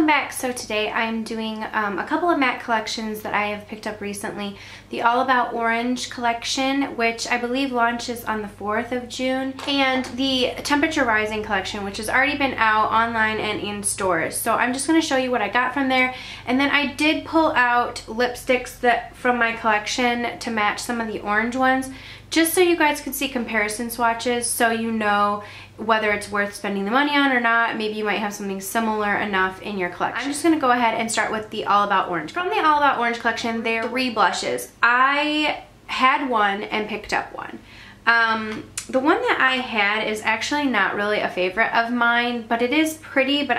welcome back. So today I'm doing a couple of matte collections that I have picked up recently. The All About Orange collection, which I believe launches on the 4th of June, and the Temperature Rising collection, which has already been out online and in stores. So I'm just going to show you what I got from there, and then I did pull out lipsticks from my collection to match some of the orange ones, just so you guys can see comparison swatches, so you know whether it's worth spending the money on or not. Maybe you might have something similar enough in your collection. I'm just going to go ahead and start with the All About Orange. From the All About Orange collection, there are 3 blushes. I had one and picked up one. The one that I had is actually not really a favorite of mine, but it is pretty, but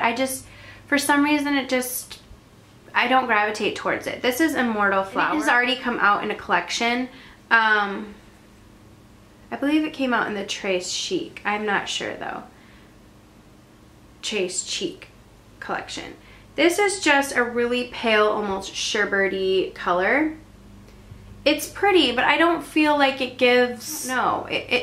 for some reason, I don't gravitate towards it. This is Immortal Flower. It has already come out in a collection. I believe it came out in the Trace Chic. I'm not sure though. Trace Chic collection. This is just a really pale, almost sherbety color. It's pretty, but I don't feel like it gives,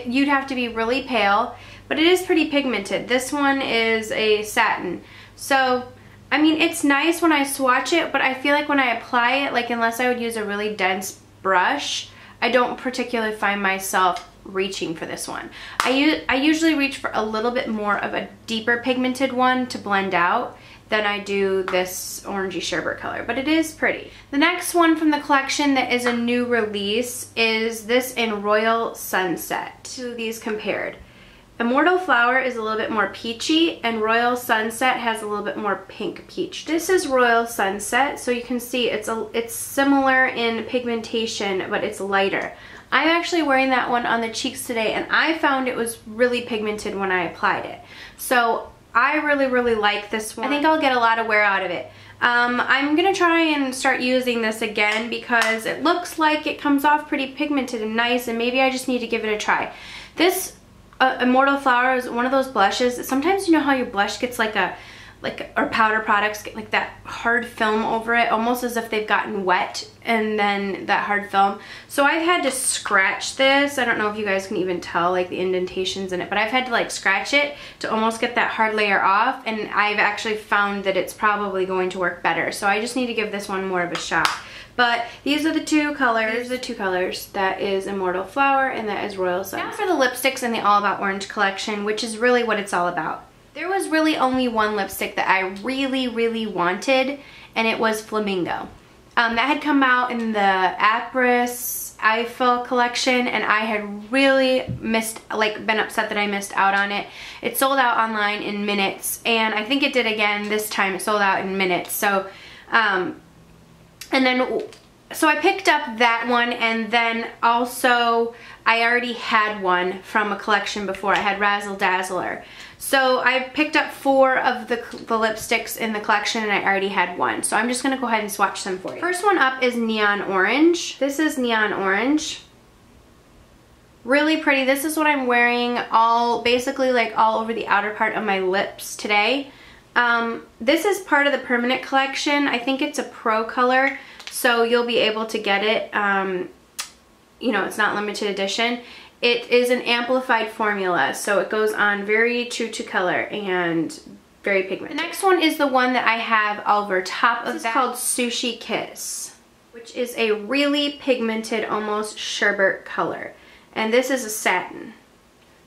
you'd have to be really pale, but it is pretty pigmented. This one is a satin. So, I mean, it's nice when I swatch it, but I feel like when I apply it, like unless I would use a really dense brush, I don't particularly find myself reaching for this one. I usually reach for a little bit more of a deeper pigmented one to blend out than I do this orangey sherbet color, but it is pretty. The next one from the collection that is a new release is this in Royal Sunset. Two of these compared. Immortal Flower is a little bit more peachy, and Royal Sunset has a little bit more pink peach. This is Royal Sunset, so you can see it's similar in pigmentation, but it's lighter. I'm actually wearing that one on the cheeks today, and I found it was really pigmented when I applied it. So I really like this one. I think I'll get a lot of wear out of it. I'm gonna try and start using this again because it looks like it comes off pretty pigmented and nice, and maybe I just need to give it a try. This Immortal Flower is one of those blushes. Sometimes you know how your blush gets or powder products get like that hard film over it, almost as if they've gotten wet and then that hard film. So I've had to scratch this. I don't know if you guys can even tell like the indentations in it, but I've had to like scratch it to almost get that hard layer off, and I've actually found that it's probably going to work better. So I just need to give this one more of a shot. But these are the two colors. That is Immortal Flower and that is Royal Sun. Now for the lipsticks in the All About Orange collection, which is really what it's all about. There was really only one lipstick that I really wanted, and it was Flamingo. That had come out in the Apris Eiffel collection, and I had really been upset that I missed out on it. It sold out online in minutes, and I think it did again this time. It sold out in minutes. So, so I picked up that one, and then also I already had one from a collection before. I had Razzledazzler. So I picked up 4 of the lipsticks in the collection, and I already had one. So I'm just going to go ahead and swatch them for you. First one up is Neon Orange. This is Neon Orange. Really pretty. This is what I'm wearing basically like all over the outer part of my lips today. This is part of the permanent collection. I think it's a pro color, so you'll be able to get it. You know, it's not limited edition. It is an amplified formula, so it goes on very true to color and very pigmented. The next one is the one that I have over top of that. This is called Sushi Kiss, which is a really pigmented, almost sherbet color. And this is a satin.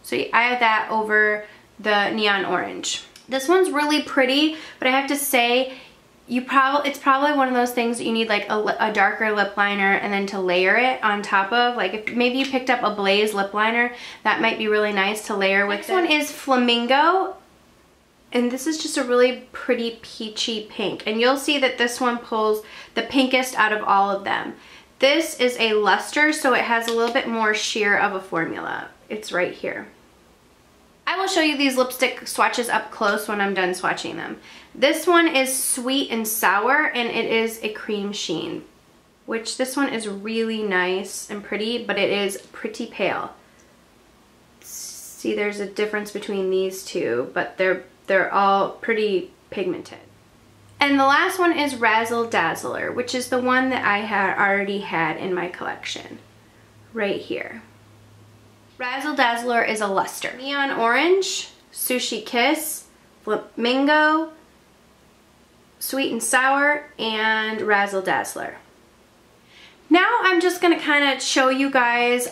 So I have that over the Neon Orange. This one's really pretty, but I have to say, it's probably one of those things that you need like a darker lip liner and then to layer it on top of. Like if maybe you picked up a Blaze lip liner, that might be really nice to layer with. This one is Flamingo, and this is just a really pretty peachy pink. And you'll see that this one pulls the pinkest out of all of them. This is a luster, so it has a little bit more sheer of a formula. It's right here. I will show you these lipstick swatches up close when I'm done swatching them. This one is Sweet and Sour, and it is a cream sheen, which this one is really nice and pretty, but it is pretty pale. See, there's a difference between these two, but they're all pretty pigmented. And the last one is Razzledazzler, which is the one that I had already had in my collection, right here. Razzledazzler is a luster. Neon Orange, Sushi Kiss, Flamingo, Sweet and Sour, and Razzledazzler. Now I'm just going to kind of show you guys.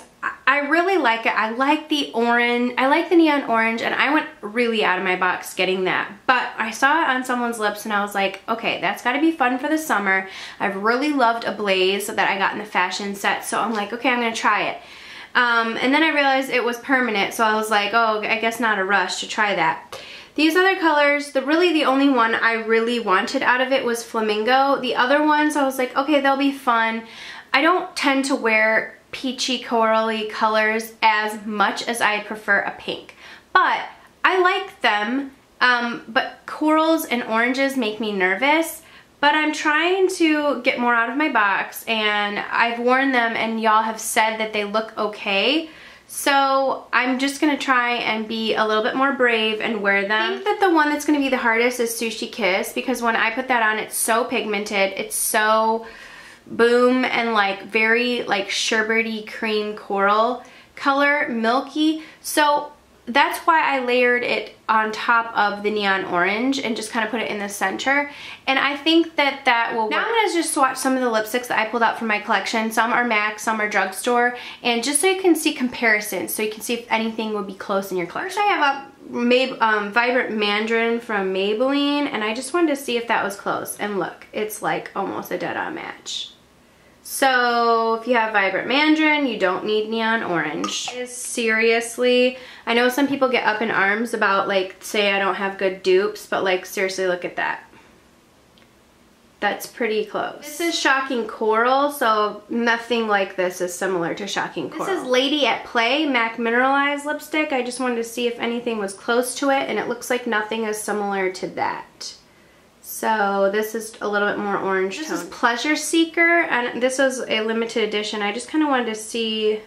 I really like it. I like the orange. I like the neon orange, and I went really out of my box getting that. But I saw it on someone's lips and I was like, okay, that's got to be fun for the summer. I've really loved a Blaze that I got in the fashion set, so I'm like, okay, I'm going to try it. And then I realized it was permanent, so I was like, oh, I guess not a rush to try that. These other colors, really the only one I really wanted out of it was Flamingo. The other ones I was like, okay, they'll be fun. I don't tend to wear peachy corally colors as much as I prefer a pink, but I like them. But corals and oranges make me nervous, but I'm trying to get more out of my box, and I've worn them and y'all have said that they look okay. So I'm just going to try and be a little bit more brave and wear them. I think that the one that's going to be the hardest is Sushi Kiss, because when I put that on, it's so pigmented. It's so boom and like very like sherbety cream coral color, milky. So that's why I layered it on top of the neon orange and just kind of put it in the center. And I think that that will work. Now I'm going to just swatch some of the lipsticks that I pulled out from my collection. Some are MAC, some are drugstore. And just so you can see comparisons, so you can see if anything would be close in your collection. First I have a Vibrant Mandarin from Maybelline, and I just wanted to see if that was close. And look, it's like almost a dead-on match. So if you have Vibrant Mandarin, you don't need neon orange. Seriously, I know some people get up in arms about like, say I don't have good dupes, but like seriously, look at that. That's pretty close. This is Shocking Coral, so nothing like this is similar to Shocking Coral. This is Lady at Play MAC Mineralized lipstick. I just wanted to see if anything was close to it, and it looks like nothing is similar to that. So this is a little bit more orange tone. This is Pleasure Seeker, and this was a limited edition. I just kind of wanted to see.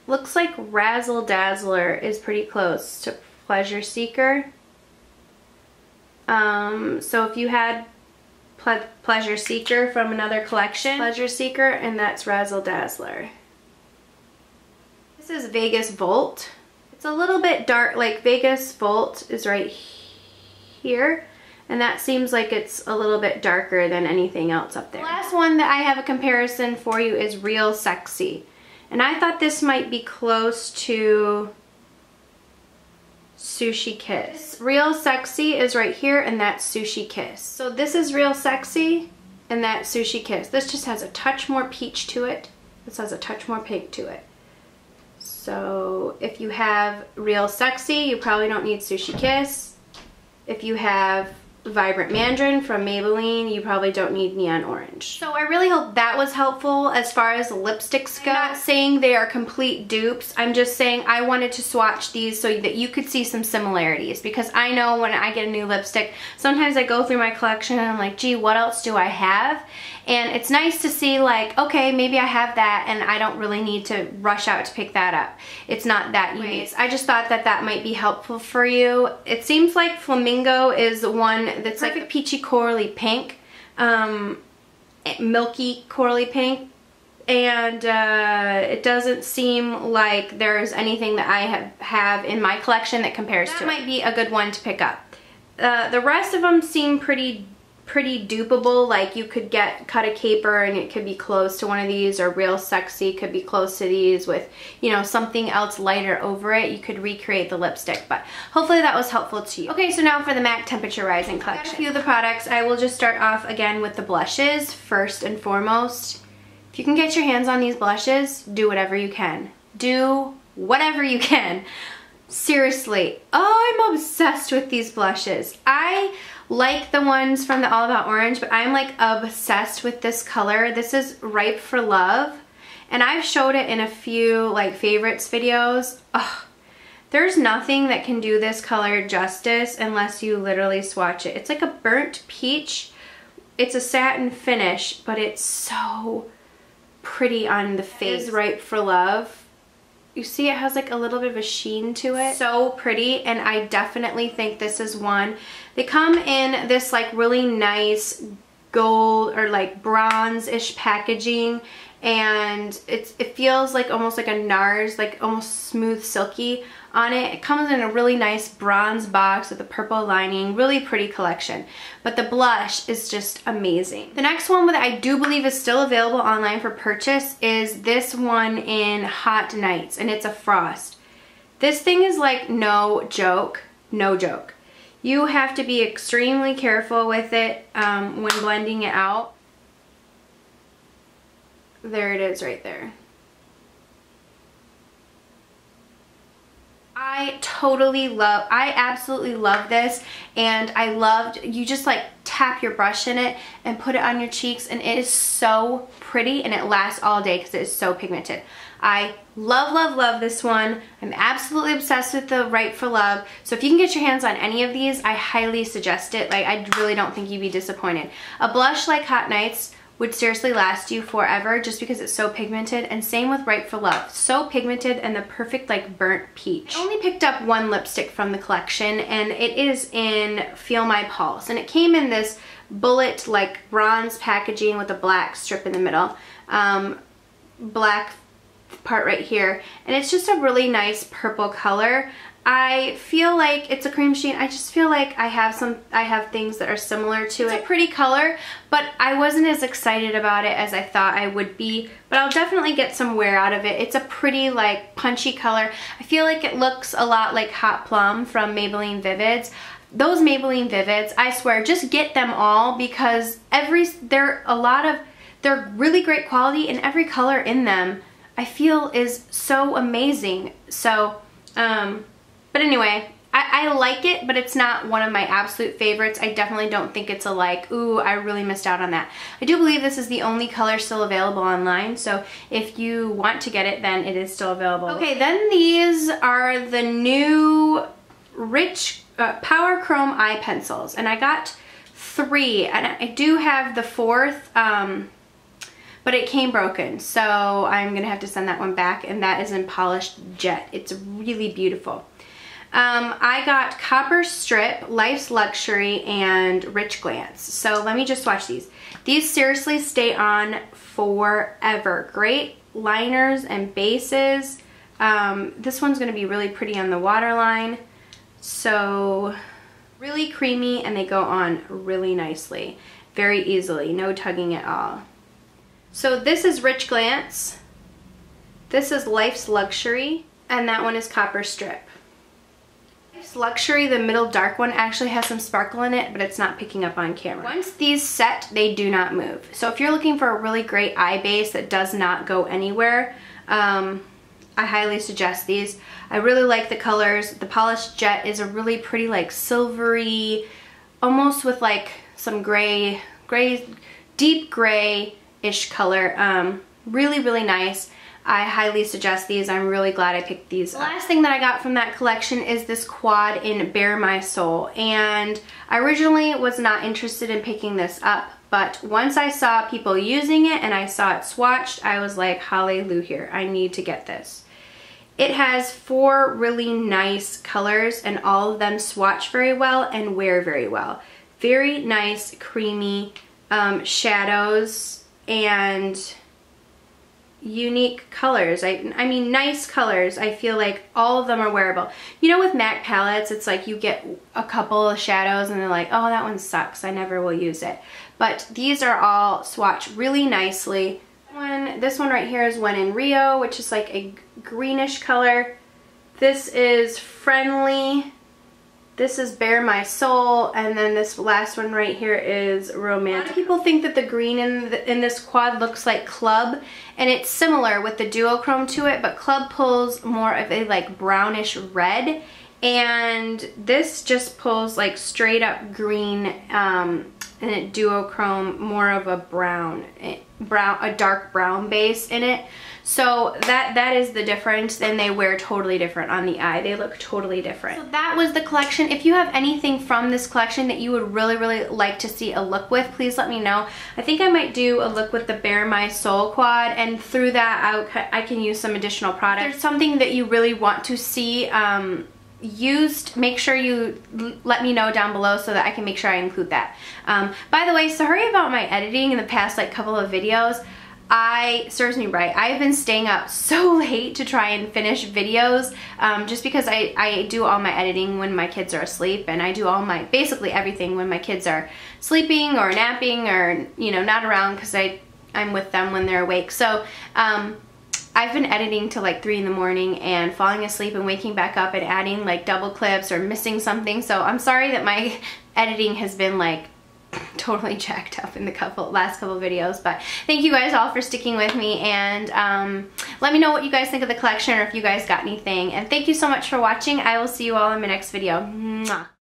Looks like Razzledazzler is pretty close to Pleasure Seeker. So if you had Pleasure Seeker from another collection, Pleasure Seeker, and that's Razzledazzler. This is Vegas Volt. It's a little bit dark, like Vegas Volt is right here. And that seems like it's a little bit darker than anything else up there. The last one that I have a comparison for you is Real Sexy. And I thought this might be close to Sushi Kiss. Real Sexy is right here, and that's Sushi Kiss. So this is Real Sexy, and that's Sushi Kiss. This just has a touch more peach to it. This has a touch more pink to it. So if you have Real Sexy, you probably don't need Sushi Kiss. If you have Vibrant Mandarin from Maybelline, you probably don't need neon orange. So I really hope that was helpful as far as lipsticks go. I'm not saying they are complete dupes. I'm just saying I wanted to swatch these so that you could see some similarities, because I know when I get a new lipstick, sometimes I go through my collection and I'm like, gee, what else do I have? And it's nice to see like, okay, maybe I have that and I don't really need to rush out to pick that up. It's not that unique. I just thought that that might be helpful for you. It seems like Flamingo is one that's like a peachy corally pink, milky corally pink, and it doesn't seem like there's anything that I have in my collection that compares to it. That might be a good one to pick up. The rest of them seem pretty dupeable. Like you could cut a caper and it could be close to one of these, or Real Sexy could be close to these with, you know, something else lighter over it. You could recreate the lipstick, but hopefully that was helpful to you. Okay, so now for the MAC Temperature Rising collection. Got a few of the products. I will just start off again with the blushes first and foremost. If you can get your hands on these blushes, do whatever you can. Do whatever you can. Seriously. Oh, I'm obsessed with these blushes. I like the ones from the All About Orange, but I'm like obsessed with this color. This is Ripe for Love, and I've showed it in a few like favorites videos. Ugh, there's nothing that can do this color justice unless you literally swatch it. It's like a burnt peach. It's a satin finish, but it's so pretty on the face. It's Ripe for Love. You see it has like a little bit of a sheen to it. So pretty, and I definitely think this is one. They come in this like really nice gold or like bronze-ish packaging, and it feels like almost like a NARS, like almost smooth silky on it. It comes in a really nice bronze box with a purple lining, really pretty collection. But the blush is just amazing. The next one that I do believe is still available online for purchase is this one in Hot Nights, and it's a frost. This thing is like no joke, no joke. You have to be extremely careful with it when blending it out. There it is right there. I absolutely love this, and I loved, you just like tap your brush in it and put it on your cheeks, and it is so pretty, and it lasts all day because it is so pigmented. I love, love, love this one. I'm absolutely obsessed with the Right for Love. So if you can get your hands on any of these, I highly suggest it. Like, I really don't think you'd be disappointed. A blush like Hot Nights would seriously last you forever just because it's so pigmented, and same with Right for Love. So pigmented and the perfect like burnt peach. I only picked up one lipstick from the collection, and it is in Feel My Pulse, and it came in this bullet like bronze packaging with a black strip in the middle, black part right here, and it's just a really nice purple color. I feel like it's a cream sheen. I just feel like I have things that are similar to it. It's a pretty color, but I wasn't as excited about it as I thought I would be, but I'll definitely get some wear out of it. It's a pretty like punchy color. I feel like it looks a lot like Hot Plum from Maybelline Vivids. Those Maybelline Vivids, I swear, just get them all because they're really great quality, and every color in them I feel is so amazing. So, but anyway, I like it, but it's not one of my absolute favorites. I definitely don't think it's a like, ooh, I really missed out on that. I do believe this is the only color still available online, so if you want to get it, then it is still available. Okay, then these are the new Rich PowerChrome eye pencils, and I got 3, and I do have the 4th, but it came broken, so I'm gonna have to send that one back, and that is in Polished Jet. It's really beautiful. I got Copper Strip, Life's Luxury, and Rich Glance. So let me just swatch these. These seriously stay on forever. Great liners and bases. This one's gonna be really pretty on the waterline. So really creamy, and they go on really nicely, very easily, no tugging at all. So this is Rich Glance, this is Life's Luxury, and that one is Copper Strip. Life's Luxury, the middle dark one, actually has some sparkle in it, but it's not picking up on camera. Once these set, they do not move. So if you're looking for a really great eye base that does not go anywhere, I highly suggest these. I really like the colors. The Polished Jet is a really pretty like silvery, almost with like some gray, deep gray-ish color. Really, really nice. I highly suggest these. I'm really glad I picked these up. The last thing that I got from that collection is this quad in Bare My Soul, and I originally was not interested in picking this up, but once I saw people using it and I saw it swatched, I was like, hallelujah, I need to get this. It has 4 really nice colors, and all of them swatch very well and wear very well. Very nice, creamy shadows and unique colors. I mean nice colors. I feel like all of them are wearable. You know, with MAC palettes, it's like you get a couple of shadows and they're like, oh, that one sucks, I never will use it. But these are all swatched really nicely. This one right here is When in Rio, which is like a greenish color. This is Friendly. This is Bare My Soul, and then this last one right here is Romantic. A lot of people think that the green in this quad looks like Club, and it's similar with the duochrome to it, but Club pulls more of a like brownish red, and this just pulls like straight up green, and it duochrome more of a a dark brown base in it. So that is the difference, and they wear totally different on the eye. They look totally different. So that was the collection. If you have anything from this collection that you would really, really like to see a look with, please let me know. I think I might do a look with the Bare My Soul quad, and through that I can use some additional products. If there's something that you really want to see used, make sure you let me know down below so that I can make sure I include that. By the way, sorry about my editing in the past like couple of videos. serves me right. I've been staying up so late to try and finish videos just because I do all my editing when my kids are asleep, and I do all my, basically everything when my kids are sleeping or napping or, you know, not around, because I'm with them when they're awake. So I've been editing till like 3 in the morning and falling asleep and waking back up and adding like double clips or missing something. So I'm sorry that my editing has been like totally jacked up in the last couple videos, but thank you guys all for sticking with me, and let me know what you guys think of the collection or if you guys got anything, and thank you so much for watching. I will see you all in my next video. Mwah.